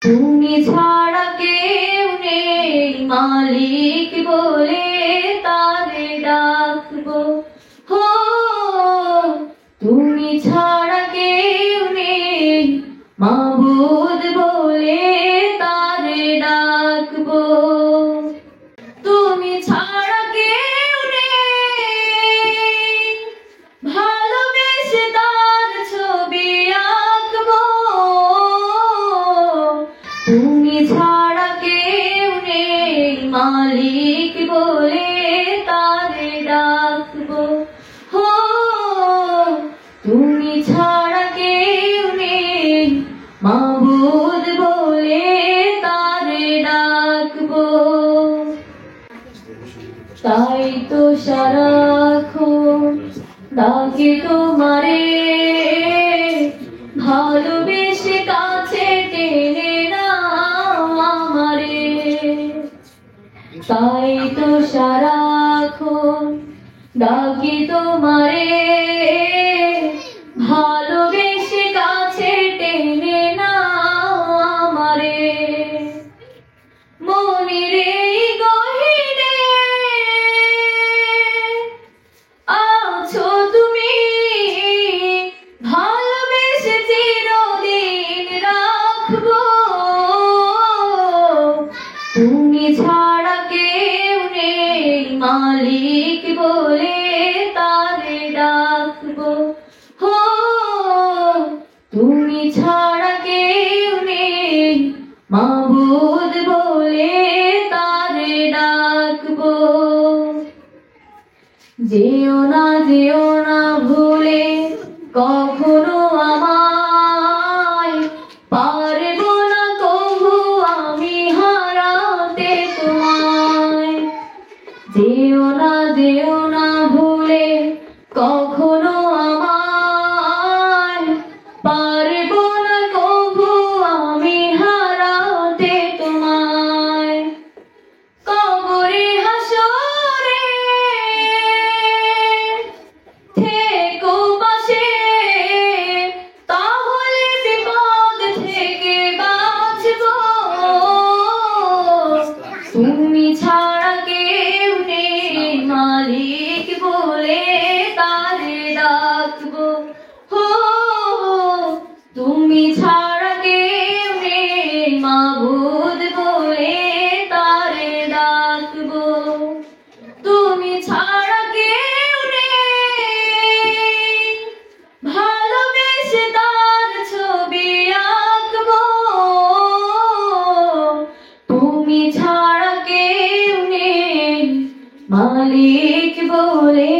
তুমি ছাড়া কেউ নেই মালিক বলে তারে ডাকবো। হো তুমি ছাড়া কেউ নেই মাবুদ বলে তারে ডাকবো। তুমি ছাড়া কেউ নেই ভালোবেসে তার ছবি আঁকবো। তুমি ছাড়া কেউ নেই মালিক বলে তারে ডাকবো। হো তুমি ছাড়া কেউ নেই মাবুদ বলে তারে ডাকবো। তাই তো সারাক্ষণ ডাকে তোমারে, ভালোবেসে কাছে টেনে নাও আমারে। তাই তো সারাক্ষণ ডাকে তোমারে, ভালোবেসে কাছে টেনে নাও আমারে। মনের এই গহীনে আছো তুমি, ভালোবেসে চিরদিন রাখবো। তুমি ছাড়া কেউ নেই মালিক বলে তারে ডাকবো। হো তুমি ছাড়া কেউ নেই মাবুদ বলে তারে ডাকবো। যেও না ভুলে কখনো আমায়, পারবো না কভু আমি হারাতে তোমায়। যেও না ভুলে কখনো আমায়, পারবো না কভু আমি হারাতে তোমায়। কবরে হাসরে থেকো পাশে, তাহলে বিপদ থেকে বাঁচবো। তুমি ছাড়া কেউ নেই মালিক বলে তারে ডাকবো। হো তুমি ছাড়া কেউ নেই মাবুদ বলে তারে ডাকবো। তুমি ছাড়া কেউ নেই ভালোবেসে তার ছবি আঁকবো। তুমি ছাড়া কেউ নেই মালিক বলে